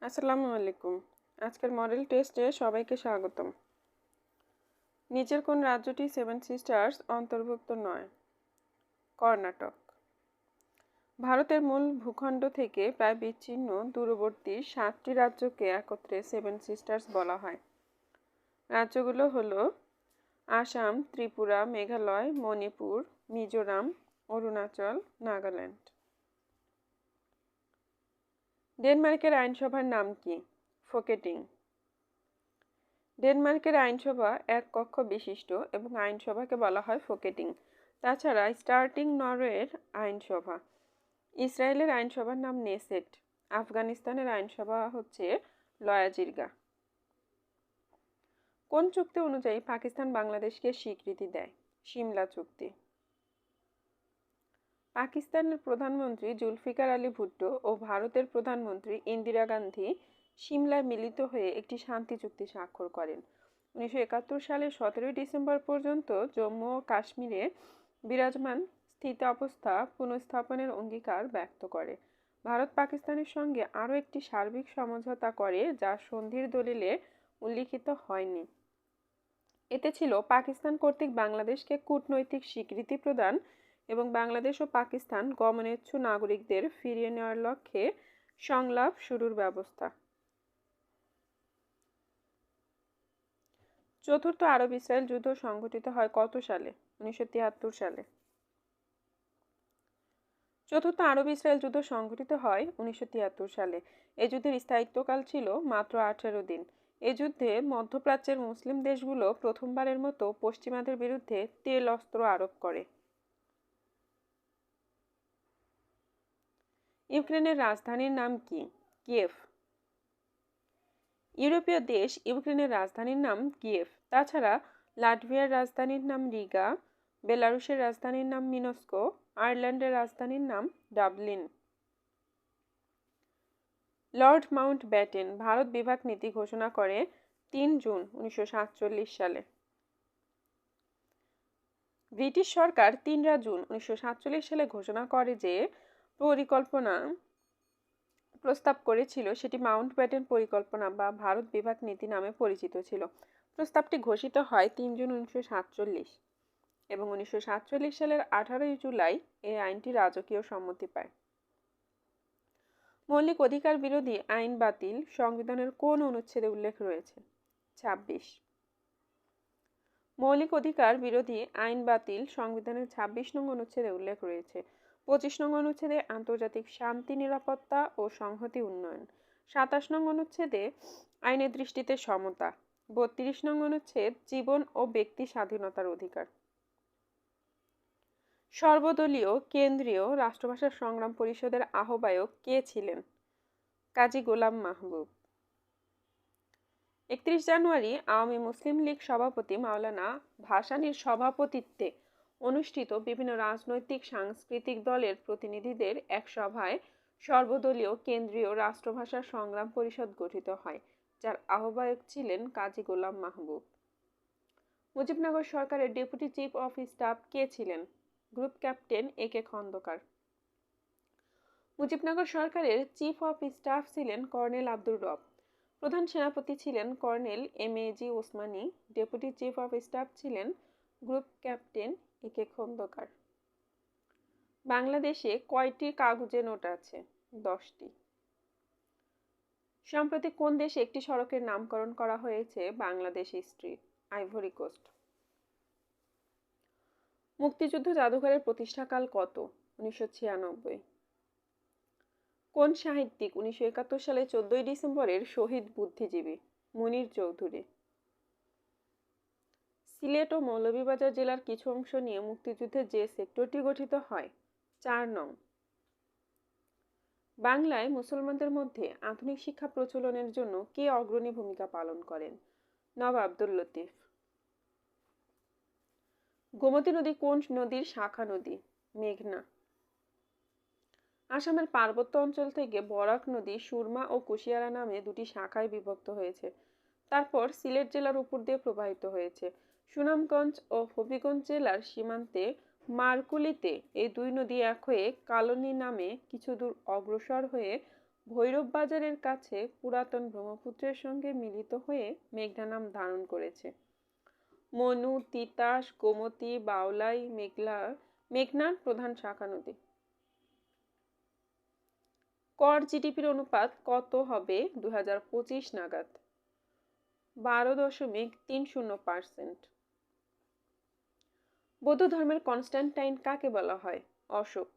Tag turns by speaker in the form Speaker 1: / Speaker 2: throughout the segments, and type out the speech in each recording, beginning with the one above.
Speaker 1: আসসালামু আলাইকুম। আজকের মডেল টেস্টে সবাইকে স্বাগতম। নিচের কোন রাজ্যটি সেভেন সিস্টার্স অন্তর্ভুক্ত নয়? কর্ণাটক। ভারতের মূল ভূখণ্ড থেকে প্রায় বিচ্ছিন্ন দূরবর্তী 7টি রাজ্যকে একত্রে সেভেন সিস্টার্স বলা হয়। রাজ্যগুলো হলো আসাম, ত্রিপুরা, মেঘালয়, মণিপুর, মিজোরাম, অরুণাচল, নাগাল্যান্ড। ডেনমার্কের আইনসভার নাম কি? ফোকেটিং। ডেনমার্কের আইনসভা এক কক্ষ বিশিষ্ট এবং আইনসভাকে বলা হয় ফোকেটিং। তাছাড়া স্টার্টিং নরওয়ের আইনসভা। ইসরায়েলের আইনসভার নাম নেসেট। আফগানিস্তানের আইনসভা হচ্ছে লয়াজিরগা। কোন চুক্তি অনুযায়ী পাকিস্তান বাংলাদেশকে স্বীকৃতি দেয়? সিমলা চুক্তি। পাকিস্তানের প্রধানমন্ত্রী জুলফিকার আলী ভুট্টো ও ভারতের প্রধানমন্ত্রী ইন্দিরা গান্ধী সিমলায় মিলিত হয়ে একটি শান্তি চুক্তি স্বাক্ষর করেন। 1971 সালের 17 ডিসেম্বর পর্যন্ত জম্মু ও কাশ্মীরে বিরাজমান স্থিতাবস্থা পুনঃস্থাপনের অঙ্গীকার ব্যক্ত করে। ভারত পাকিস্তানের সঙ্গে আরও একটি সার্বিক সমঝোতা করে যা সন্ধির দলিলে উল্লিখিত হয়নি। এতে ছিল পাকিস্তান কর্তৃক বাংলাদেশকে কূটনৈতিক স্বীকৃতি প্রদান এবং বাংলাদেশ ও পাকিস্তান গমনেচ্ছু নাগরিকদের ফিরিয়ে নেওয়ার লক্ষ্যে সংলাপ শুরুর ব্যবস্থা। চতুর্থ আরব ইসরায়েল যুদ্ধ সংঘটিত হয় কত সালে? 1973 সালে। চতুর্থ আরব ইসরায়েল যুদ্ধ সংঘটিত হয় 1973 সালে। এই যুদ্ধের স্থায়িত্বকাল ছিল মাত্র 18 দিন। এই যুদ্ধে মধ্যপ্রাচ্যের মুসলিম দেশগুলো প্রথমবারের মতো পশ্চিমাদের বিরুদ্ধে তেল অস্ত্র আরোপ করে। ইউক্রেনের রাজধানীর নাম কি? কিয়েভ। ইউরোপীয় দেশ ইউক্রেনের রাজধানীর নাম কিয়েভ। তাছাড়া লাটভিয়ার রাজধানীর নাম রিগা, বেলারুশের রাজধানীর নাম মিনস্কো, আয়ারল্যান্ডের রাজধানীর নাম ডাবলিন। লর্ড মাউন্টব্যাটেন ভারত বিভাগ নীতি ঘোষণা করে 3 জুন 1947 সালে। ব্রিটিশ সরকার 3 জুন 1947 সালে ঘোষণা করে যে পরিকল্পনা প্রস্তাব করেছিল সেটি মাউন্টব্যাটেন পরিকল্পনা বা ভারত বিভাগ নীতি নামে পরিচিত ছিল। প্রস্তাবটি ঘোষিত হয় 3 জুন 1947 এবং 1947 সালের 18 জুলাই এই আইনটি রাজকীয় সম্মতি পায়। মৌলিক অধিকার বিরোধী আইন বাতিল সংবিধানের কোন অনুচ্ছেদে উল্লেখ রয়েছে? 26। মৌলিক অধিকার বিরোধী আইন বাতিল সংবিধানের 26 নং অনুচ্ছেদে উল্লেখ রয়েছে। 25 নং অনুচ্ছেদে আন্তর্জাতিক শান্তি, নিরাপত্তা ও সংহতি উন্নয়ন। 27 নং অনুচ্ছেদে আইনের দৃষ্টিতে সমতা। 32 নং অনুচ্ছেদ জীবন ও ব্যক্তি স্বাধীনতার অধিকার। সর্বদলীয় কেন্দ্রীয় রাষ্ট্রভাষা সংগ্রাম পরিষদের আহ্বায়ক কে ছিলেন? কাজী গোলাম মাহবুব। 31 জানুয়ারি আওয়ামী মুসলিম লীগ সভাপতি মাওলানা ভাসানীর সভাপতিত্বে অনুষ্ঠিত বিভিন্ন রাজনৈতিক সাংস্কৃতিক দলের প্রতিনিধিদের এক সভায় সর্বদলীয় কেন্দ্রীয় রাষ্ট্রভাষা সংগ্রাম পরিষদ গঠিত হয়, যার আহ্বায়ক ছিলেন কাজী গোলাম মাহবুব। মুজিবনগর সরকারের ডেপুটি চিফ অফ স্টাফ কে ছিলেন? Group captain A K Khandakar. Mujibnagar সরকারের চিফ অফ স্টাফ ছিলেন কর্নেল আব্দুর রব। প্রধান সেনাপতি ছিলেন colonel M A G. Osmani. Deputy chief of staff ছিলেন গ্রুপ ক্যাপ্টেন এ.কে খন্দকার। বাংলাদেশে কয়টি কাগুজে নোট আছে? 10টি। সম্প্রতি কোন দেশে একটি সড়কের নামকরণ করা হয়েছে বাংলাদেশ স্ট্রিট? Ivory coast. মুক্তিযুদ্ধ জাদুঘরের প্রতিষ্ঠাকাল কত? 1996। কোন সাহিত্যিক 1971 সালে 14 ডিসেম্বরের শহীদ বুদ্ধিজীবী? মুনীর চৌধুরী। সিলেট ও মৌলভীবাজার জেলার কিছু অংশ নিয়ে মুক্তিযুদ্ধে যে সেক্টরটি গঠিত হয়? 4 নং। বাংলায় মুসলমানদের মধ্যে আধুনিক শিক্ষা প্রচলনের জন্য কে অগ্রণী ভূমিকা পালন করেন? নবাব আব্দুল লতিফ। গোমতী নদী কোন নদীর শাখা নদী? মেঘনা। আসামের পার্বত্য অঞ্চল থেকে বরাক নদী সুরমা ও কুশিয়ারা নামে দুটি শাখায় বিভক্ত হয়েছে। তারপর সিলেট জেলার উপর দিয়ে প্রবাহিত হয়েছে। সুনামগঞ্জ ও হবিগঞ্জ জেলার সীমান্তে মারকুলিতে এই দুই নদী এক হয়ে কালনী নামে কিছু দূর অগ্রসর হয়ে ভৈরব বাজারের কাছে পুরাতন ব্রহ্মপুত্রের সঙ্গে মিলিত হয়ে মেঘনা নাম ধারণ করেছে। মনু, তিতাস, গোমতী, বাওলাই, মেঘনার প্রধান শাখা নদী। কর জিডিপির অনুপাত কত হবে 2025 নাগাদ? 12.30%। বৌদ্ধ ধর্মের কনস্ট্যান্টাইন কাকে বলা হয়? অশোক।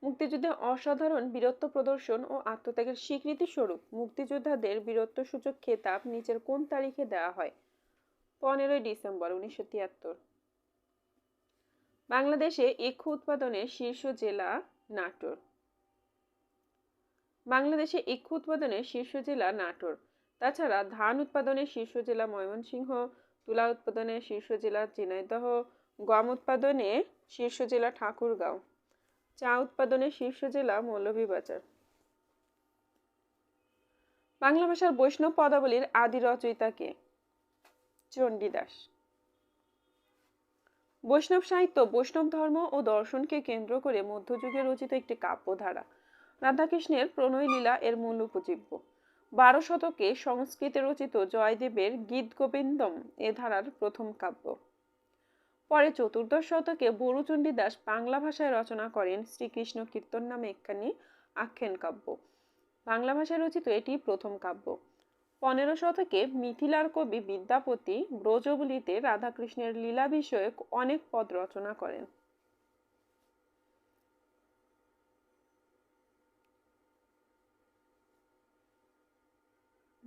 Speaker 1: মুক্তিযুদ্ধে অসাধারণ বীরত্ব প্রদর্শন ও আত্মত্যাগের স্বীকৃতি স্বরূপ মুক্তিযোদ্ধাদের বীরত্বসূচক খেতাব নিচের কোন তারিখে দেওয়া হয়? 15 ডিসেম্বর 1973। বাংলাদেশে ইক্ষু উৎপাদনের শীর্ষ জেলা নাটোর। বাংলাদেশে ইক্ষু উৎপাদনের শীর্ষ জেলা নাটোর। তাছাড়া ধান উৎপাদনের শীর্ষ জেলা ময়মনসিংহ, তুলা উৎপাদনের শীর্ষ জেলা ঝিনাইদহ, গম উৎপাদনে শীর্ষ জেলা ঠাকুরগাঁও, চা উৎপাদনের শীর্ষ জেলা মৌলভীবাজার। বাংলা ভাষার বৈষ্ণব পদাবলীর আদি রচয়িতা কে? চণ্ডীদাস। বৈষ্ণব সাহিত্য বৈষ্ণব ধর্ম ও দর্শনকে কেন্দ্র করে মধ্যযুগে রচিত একটি কাব্যধারা। রাধাকৃষ্ণের প্রণয় লীলা এর মূল উপজীব্য। 12 শতকে সংস্কৃতে রচিত জয়দেবের গীত গোবিন্দম এ ধারার প্রথম কাব্য। পরে 14দশ শতকে বড়ু চণ্ডীদাস বাংলা ভাষায় রচনা করেন শ্রীকৃষ্ণ কীর্তন নামে একখানি আখ্যান কাব্য। বাংলা ভাষায় রচিত এটি প্রথম কাব্য। 15 শতকে মিথিলার কবি বিদ্যাপতি ব্রজবুলিতে রাধাকৃষ্ণের লীলা বিষয়ক অনেক পদ রচনা করেন।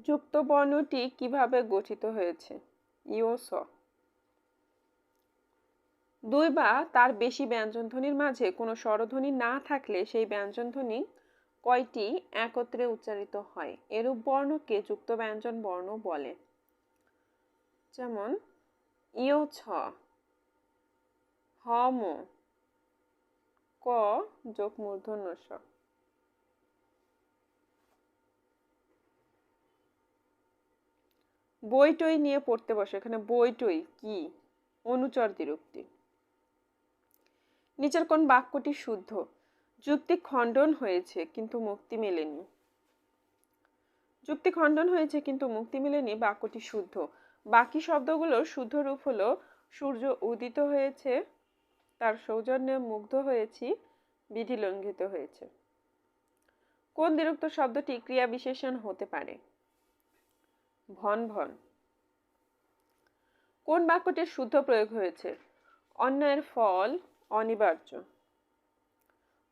Speaker 1: যুক্ত বর্ণটি কিভাবে গঠিত হয়েছে? ইয়স। দুই বা তার বেশি ব্যঞ্জনধ্বনির মাঝে কোনো স্বরধ্বনি না থাকলে সেই ব্যঞ্জনধ্বনি কয়টি একত্রে উচ্চারিত হয়? এরূপ বর্ণকে যুক্ত ব্যঞ্জন বর্ণ বলে। যেমন ইয় ছ, হম, ক যোগ মূর্ধন্য ষ। বইটই নিয়ে পড়তে বসে। এখানে বইটই কি? অনুচর দ্বিরুক্তি। নিচের কোন বাক্যটি শুদ্ধ? যুক্তি খণ্ডন হয়েছে কিন্তু মুক্তি মেলেনি। যুক্তি খণ্ডন হয়েছে কিন্তু মুক্তি মেলেনি বাক্যটি শুদ্ধ। বাকি শব্দগুলোর শুদ্ধ রূপ হলো সূর্য উদিত হয়েছে, তার সৌজন্যে মুগ্ধ হয়েছি, বিধি লঙ্ঘিত হয়েছে। কোন দ্বিরুক্ত শব্দটি ক্রিয়া বিশেষণ হতে পারে? ভন ভন। কোন বাক্যটির শুদ্ধ প্রয়োগ হয়েছে? অন্যায়ের ফল অনিবার্য।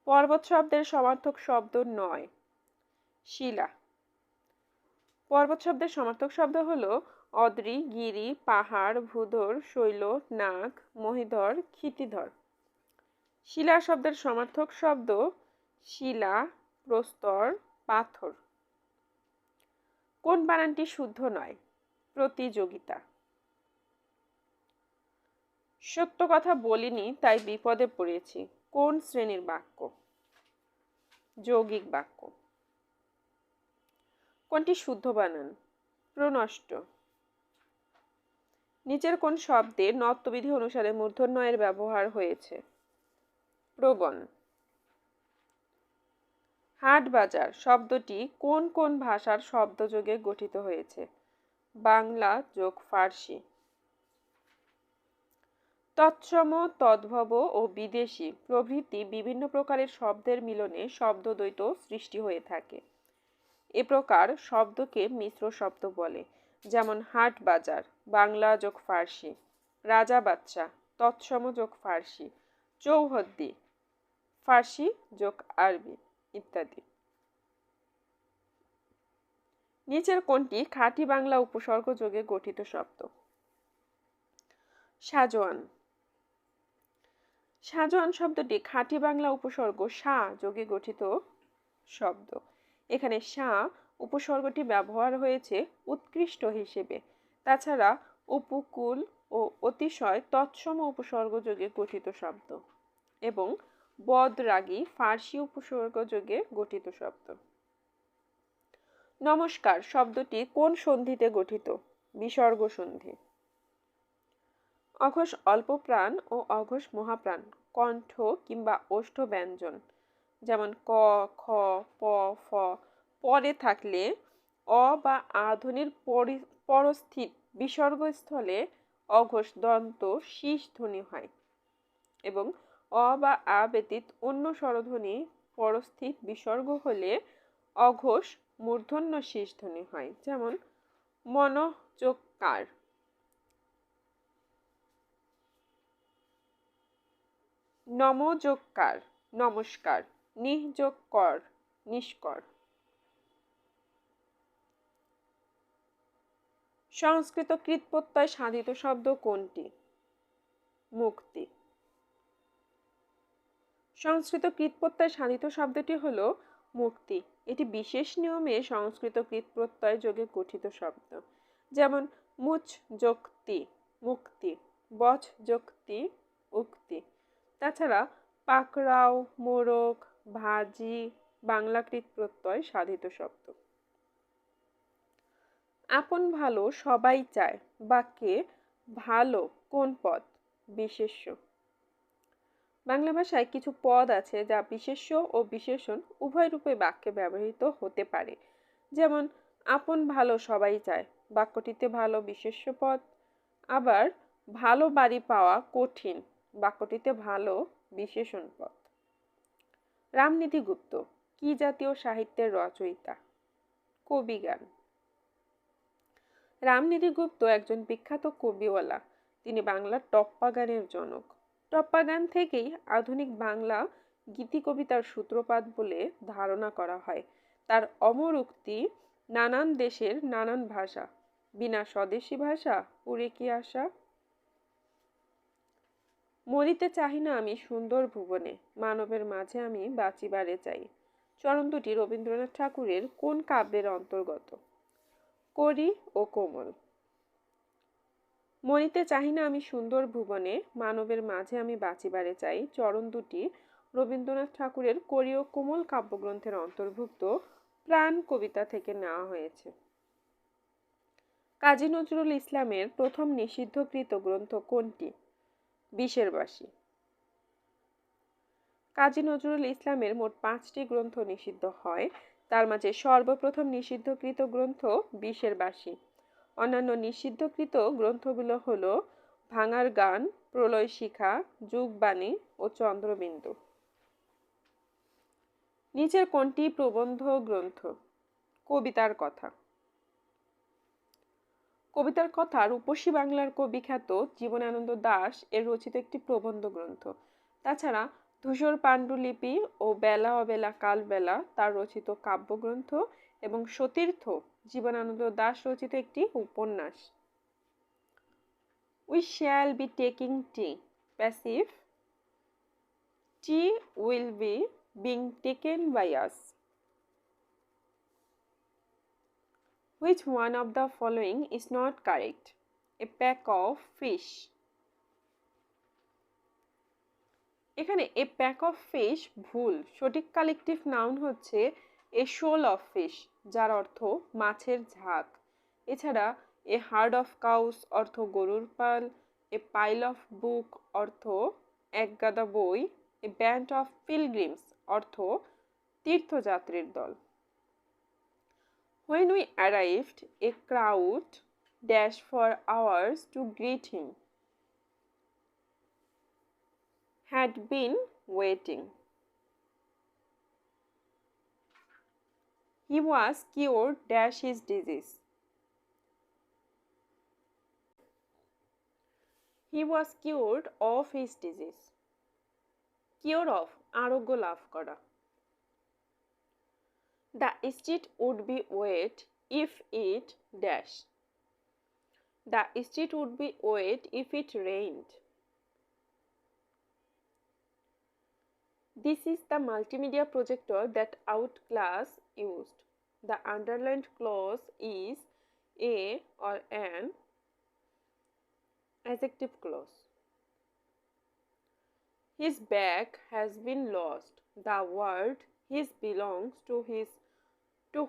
Speaker 1: পর্বত শব্দের সমার্থক শব্দ নয়। শিলা। পর্বত শব্দের সমার্থক শব্দ হলো অদ্রি, গিরি, পাহাড়, ভূধর, শৈল, নাগ, মহিধর, ক্ষিতিধর। শিলা শব্দের সমার্থক শব্দ শিলা, প্রস্তর, পাথর। কোন বানানটি শুদ্ধ নয়? প্রতিযোগিতা। সত্য কথা বলিনি তাই বিপদে পড়েছি কোন শ্রেণীর বাক্য? যৌগিক বাক্য। কোনটি শুদ্ধ বানান? প্রনষ্ট। নিচের কোন শব্দে নত্যবিধি অনুসারে মূর্ধন্য এর ব্যবহার হয়েছে? প্রবণ। হাট বাজার শব্দটি কোন কোন ভাষার শব্দযোগে গঠিত হয়েছে? বাংলা যোগ ফার্সি। তৎসম, তদ্ভব ও বিদেশি প্রভৃতি বিভিন্ন প্রকারের শব্দের মিলনে শব্দদ্বৈত সৃষ্টি হয়ে থাকে। এ প্রকার শব্দকে মিশ্র শব্দ বলে। যেমন হাট বাজার বাংলা যোগ ফার্সি, রাজা বাচ্চা তৎসম যোগ ফার্সি, চৌহদ্দি ফার্সি যোগ আরবি ইত্যাদি। নিচের কোনটি খাঁটি বাংলা উপসর্গ যোগে গঠিত শব্দ? সাজোয়ান। সাজোয়ান শব্দটি খাঁটি বাংলা উপসর্গ সা যোগে গঠিত শব্দ। এখানে সা উপসর্গটি ব্যবহার হয়েছে উৎকৃষ্ট হিসেবে। তাছাড়া উপকূল ও অতিশয় তৎসম উপসর্গ যোগে গঠিত শব্দ এবং বদরাগী ফার্সি উপসর্গ যোগে গঠিত শব্দ। নমস্কার শব্দটি কোন সন্ধিতে গঠিত? বিসর্গ সন্ধি। অঘোষ অল্প প্রাণ ও অঘোষ মহাপ্রাণ কণ্ঠ কিংবা ওষ্ঠ ব্যঞ্জন যেমন ক, খ, প, ফ পরে থাকলে অ বা আ ধ্বনির পরস্থিত বিসর্গস্থলে অঘোষ দন্ত শীষ ধ্বনি হয় এবং অ বা আ ব্যতীত অন্য স্বরধ্বনি পরস্থিত বিসর্গ হলে অঘোষ মূর্ধন্য শীষ ধ্বনি হয়। যেমন মনোযোগকার, নমযোগকার নমস্কার, নিহযোগকর নিষ্কর। সংস্কৃত কৃৎপ্রত্যয় সাধিত শব্দ কোনটি? মুক্তি। সংস্কৃত কৃৎপ্রত্যয় সাধিত শব্দটি হল মুক্তি। এটি বিশেষ নিয়মে সংস্কৃত কৃৎপ্রত্যয় যোগে গঠিত শব্দ। যেমন মুচ যোক্তি মুক্তি, বচ যোক্তি উক্তি। তাছাড়া পাকড়াও, মোরগ, ভাজি বাংলা কৃৎপ্রত্যয় সাধিত শব্দ। আপন ভালো সবাই চায় বাক্যে ভালো কোন পদ? বিশেষ্য। বাংলা ভাষায় কিছু পদ আছে যা বিশেষ্য ও বিশেষণ উভয় রূপে বাক্যে ব্যবহৃত হতে পারে। যেমন আপন ভালো সবাই চায়, বাক্যটিতে ভালো বিশেষ্য পদ। আবার ভালো বাড়ি পাওয়া কঠিন, বাক্যটিতে ভালো বিশেষণ পদ। রামনীতি গুপ্ত কি জাতীয় সাহিত্যের রচয়িতা? কবিগান। রামনীতি গুপ্ত একজন বিখ্যাত কবিওয়ালা। তিনি বাংলার টপ্পা গানের জনক। টপ্পা গান থেকেই আধুনিক বাংলা গীতি কবিতার সূত্রপাত বলে ধারণা করা হয়। তার অমর উক্তি, নানান দেশের নানান ভাষা, বিনা স্বদেশী ভাষা উড়ে কি আসা। মরিতে চাহি না আমি সুন্দর ভুবনে, মানবের মাঝে আমি বাঁচিবারে চাই। চরণ দুটি রবীন্দ্রনাথ ঠাকুরের কোন কাব্যের অন্তর্গত? করি ও কোমল। মরিতে চাহি না আমি সুন্দর ভুবনে, মানবের মাঝে আমি বাঁচিবারে চাই চরণ দুটি রবীন্দ্রনাথ ঠাকুরের করি ও কোমল কাব্যগ্রন্থের অন্তর্ভুক্ত প্রাণ কবিতা থেকে নেওয়া হয়েছে। কাজী নজরুল ইসলামের প্রথম নিষিদ্ধকৃত গ্রন্থ কোনটি? বিশের বাসী। কাজী নজরুল ইসলামের মোট 5টি গ্রন্থ নিষিদ্ধ হয়, তার মাঝে সর্বপ্রথম নিষিদ্ধকৃত গ্রন্থ বিশের বাসী। অন্যান্য নিষিদ্ধকৃত গ্রন্থগুলো হল ভাঙার গান, প্রলয় শিখা, যুগবাণী ও চন্দ্রবিন্দু। নিচের কোনটি প্রবন্ধ গ্রন্থ? কবিতার কথা। কবিতার কথা রূপসী বাংলার কবি খ্যাত জীবনানন্দ দাশ এর রচিত একটি প্রবন্ধ গ্রন্থ। তাছাড়া ধূসর পাণ্ডুলিপি ও বেলা অবেলা কালবেলা তার রচিত কাব্যগ্রন্থ এবং সতীর্থ জীবনানন্দ দাশ রচিত একটি উপন্যাস। We shall be taking tea. Passive. Tea will be being taken by us. Which one of the following is not correct? A pack of fish. এখানে a pack of fish ভুল। সঠিক কালেকটিভ নাউন হচ্ছে a shoal of fish, যার অর্থ মাছের ঝাঁক। এছাড়া a herd of cows অর্থ গরুর পাল, a pile of book অর্থ একগাদা বই, a band of pilgrims অর্থ তীর্থযাত্রীর দল। When we arrived, a crowd dashed for hours to greet him. Had been waiting. He was cured dash his disease. He was cured of his disease. Cure of আরোগ্য লাভ করা। The street would be wet if it dash. The street would be wet if it rained. This is the multimedia projector that out class used. The underlined clause is a or an adjective clause. His bag has been lost. The word his belongs to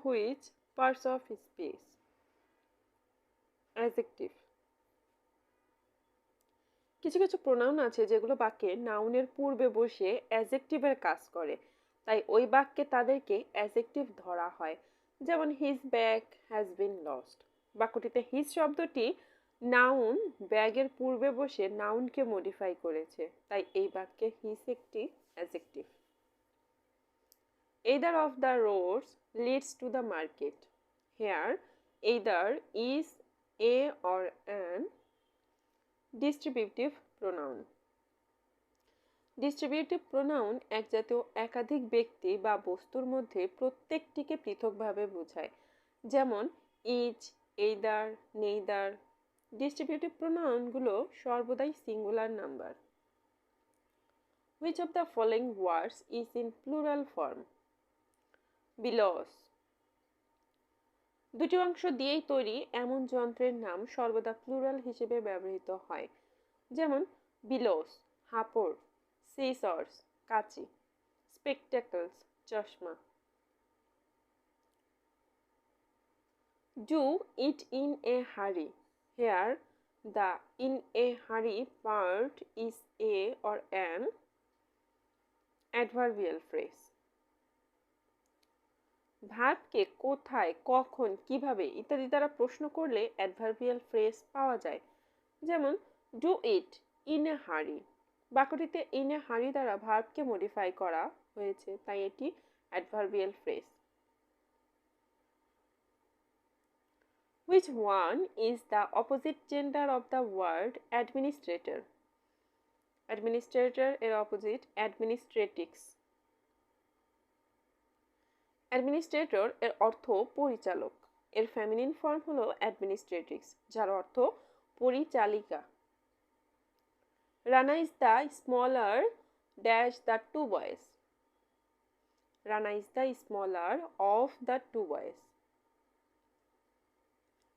Speaker 1: which parts of his space? Adjective. কিছু কিছু pronoun আছে যেগুলো বাক্যে নাউনের পূর্বে বসে অ্যাডজেক্টিভের কাজ করে। তাই ওই বাক্যে তাদেরকে অ্যাডজেক্টিভ ধরা হয়। যেমন his bag has been lost. বাক্যটিতে হিজ শব্দটি নাউন ব্যাগের পূর্বে বসে নাউনকে মডিফাই করেছে, তাই এই বাক্যে হিজ একটি adjective. Either of the roads leads to the market. Here, either is a or an distributive pronoun. Distributive pronoun এক জাতীয় একাধিক ব্যক্তি বা বস্তুর মধ্যে প্রত্যেকটিকে পৃথকভাবে বোঝায়। যেমন ইচ, এইদার, নেইদার। ডিস্ট্রিবিউটিভ প্রোনাউনগুলো সর্বদাই singular number. Which of the following words is in plural form? বিলস। দুটি অংশ দিয়েই তৈরি এমন যন্ত্রের নাম সর্বদা প্লুরাল হিসেবে ব্যবহৃত হয়। যেমন বিলস হাপড়, সিসর্স কাঁচি, স্পেকটেকলস চশমা। Do it in a hurry. Here, the in a hurry part is a or an adverbial phrase. ভার্বকে কোথায়, কখন, কিভাবে ইত্যাদি দ্বারা প্রশ্ন করলে অ্যাডভার্বিয়াল ফ্রেজ পাওয়া যায়। যেমন ডু ইট ইন এ হারি। বাক্যটিতে ইন এ হারি দ্বারা ভার্বকে মডিফাই করা হয়েছে, তাই এটি adverbial phrase. Which one is the opposite gender of the word administrator? Administrator এর অপোজিট অ্যাডমিনিস্ট্রেটিক্স। অ্যাডমিনিস্ট্রেটর এর অর্থ পরিচালক। এর ফেমিনিন ফর্ম হলো অ্যাডমিনিস্ট্রেটিক্স, যার অর্থ পরিচালিকা। Rana is the smaller dash the two boys. Rana is the smaller of the two boys.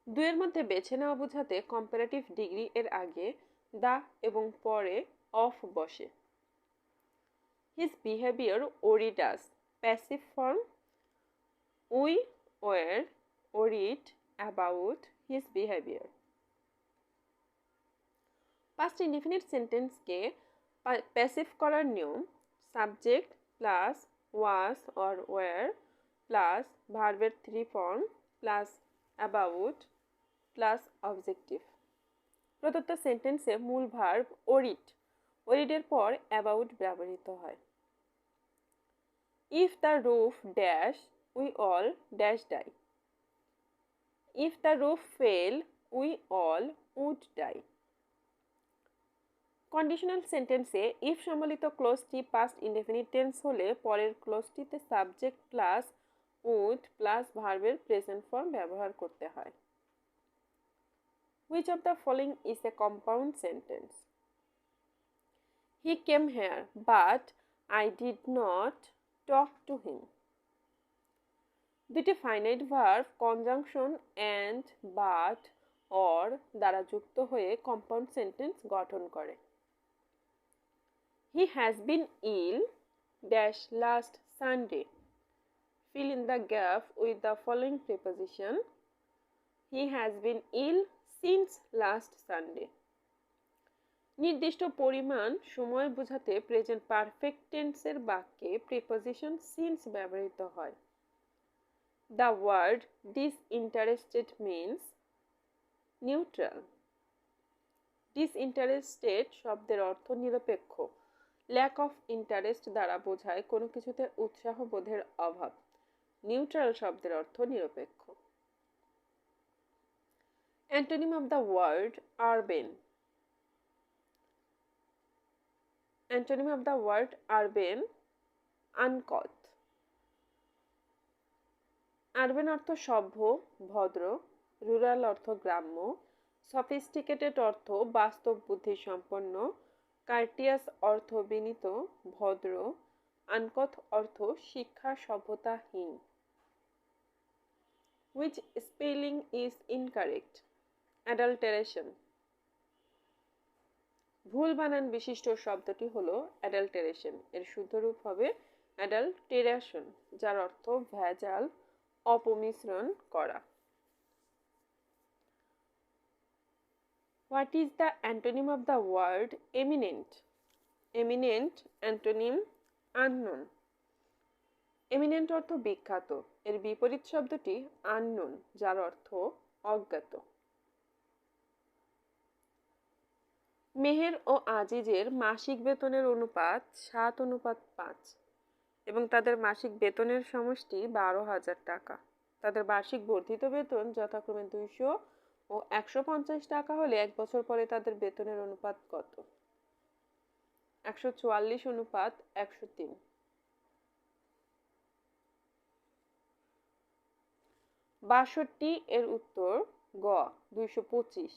Speaker 1: দুয়ের মধ্যে বেছে নেওয়া বোঝাতে কম্পারেটিভ ডিগ্রি এর আগে দা এবং পরে অফ বসে। His behaviour worried us passive form. We were worried about his behaviour. Past indefinite সেন্টেন্সকে প্যাসিভ করার নিয়ম subject plus was or were plus ভার্বের three form plus about plus objective. প্রদত্ত সেন্টেন্সে মূল ভার্ব ওরিড, ওরিডের পর অ্যাবাউট ব্যবহৃত হয়। If the roof dash we all dash die. If the roof fell we all would die. Conditional সেন্টেন্সে if সম্বলিত ক্লোজটি পাস্ট ইনডেফিনিট টেন্স হলে পরের ক্লোজটিতে সাবজেক্ট প্লাস উড প্লাস ভার্বের প্রেজেন্ট ফর্ম ব্যবহার করতে হয়। Which of the following is a compound sentence? He came here, but I did not talk to him. দুটি finite verb conjunction and, but, or দ্বারা যুক্ত হয়ে কম্পাউন্ড সেন্টেন্স গঠন করে। He has been ill dash last Sunday. Fill in the gap with the following preposition. He has been ill since last Sunday. নির্দিষ্ট পরিমাণ সময় বোঝাতে প্রেজেন্ট পারফেক্ট টেন্সের বাক্যে প্রিপোজিশন সিন্স ব্যবহৃত হয়। The word disinterested means neutral. Disinterested শব্দের অর্থ নিরপেক্ষ। ল্যাক অফ ইন্টারেস্ট দ্বারা বোঝায় কোনো কিছুতে উৎসাহ বোধের অভাব। নিউট্রাল শব্দের অর্থ নিরপেক্ষ। Antonym of the word urban. Antonym of the word urban uncouth. Urban অর্থ সভ্য, ভদ্র, রুরাল অর্থ গ্রাম্য, সফিস্টিকেটেড অর্থ বাস্তব বুদ্ধি সম্পন্ন, কার্টিয়াস অর্থ বিনীত, ভদ্র, আনকথ অর্থ শিক্ষা সভ্যতাহীন। Which spelling is incorrect? Adulteration. ভুল বানান বিশিষ্ট শব্দটি হলো অ্যাডাল্টারেশন। এর শুদ্ধ রূপ হবে অ্যাডাল্টেরেশন, যার অর্থ ভেজাল, অপমিশ্রণ করা। What is the antonym of the word eminent? Eminent antonym unknown. Eminent অর্থ বিখ্যাত, এর বিপরীত শব্দটি আননোন, যার অর্থ অজ্ঞাত। মেহের ও আজিজের মাসিক বেতনের অনুপাত 7:5 এবং তাদের মাসিক বেতনের সমষ্টি 12,000 টাকা। তাদের বার্ষিক বর্ধিত বেতন যথাক্রমে 200 ও 150 টাকা হলে 1 বছর পরে তাদের বেতনের অনুপাত কত? 144:103। 62 এর উত্তর গ 225।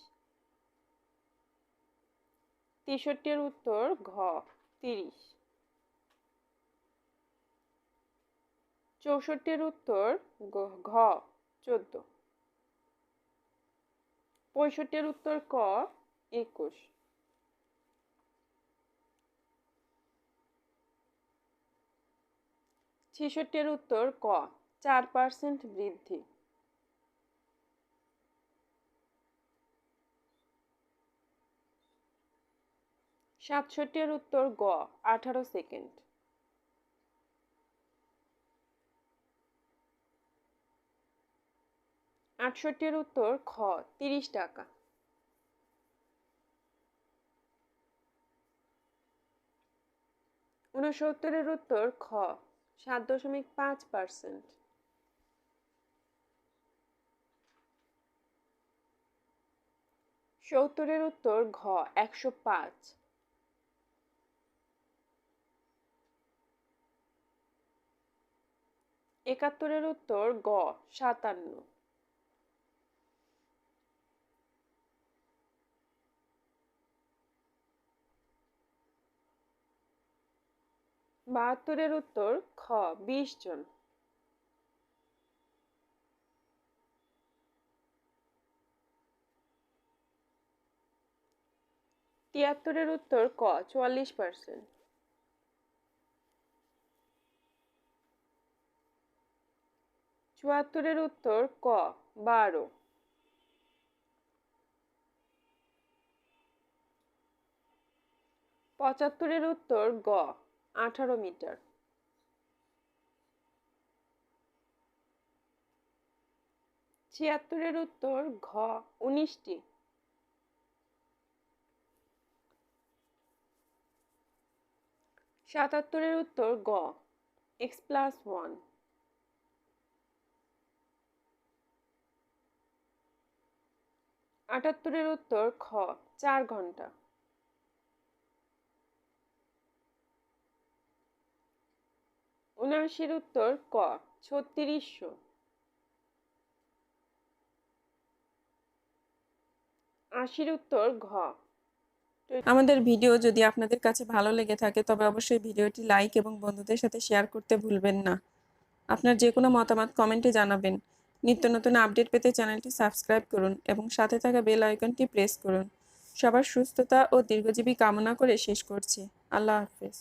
Speaker 1: 63 এর উত্তর ঘ 30। 64 এর উত্তর ঘ 14। 65 এর উত্তর ক 21। 66 এর উত্তর ক 4% বৃদ্ধি। 67 এর উত্তর গ 18 সেকেন্ড। 68 এর উত্তর খ 30 টাকা। 69 এর উত্তর খ 7.5%। 70 এর উত্তর ঘ 105। 71 এর উত্তর গ 57। 72 এর উত্তর খ 20 জন। 73 এর উত্তর ক 44%। 74 এর উত্তর ক 12। 75 এর উত্তর গ 18 মিটার। 76 এর উত্তর ঘ 19টি। 77 এর উত্তর গ x+1। 78 এর উত্তর খ 4 ঘন্টা। 79 এর উত্তর ক 3600। 80 এর উত্তর ঘ। আমাদের ভিডিও যদি আপনাদের কাছে ভালো লেগে থাকে তবে অবশ্যই ভিডিওটি লাইক এবং বন্ধুদের সাথে শেয়ার করতে ভুলবেন না। আপনার যে কোনো মতামত কমেন্টে জানাবেন। নিত্য নতুন আপডেট পেতে চ্যানেলটি সাবস্ক্রাইব করুন এবং সাথে থাকা বেল আইকনটি প্রেস করুন। সবার সুস্থতা ও দীর্ঘজীবী কামনা করে শেষ করছি। আল্লাহ হাফেজ।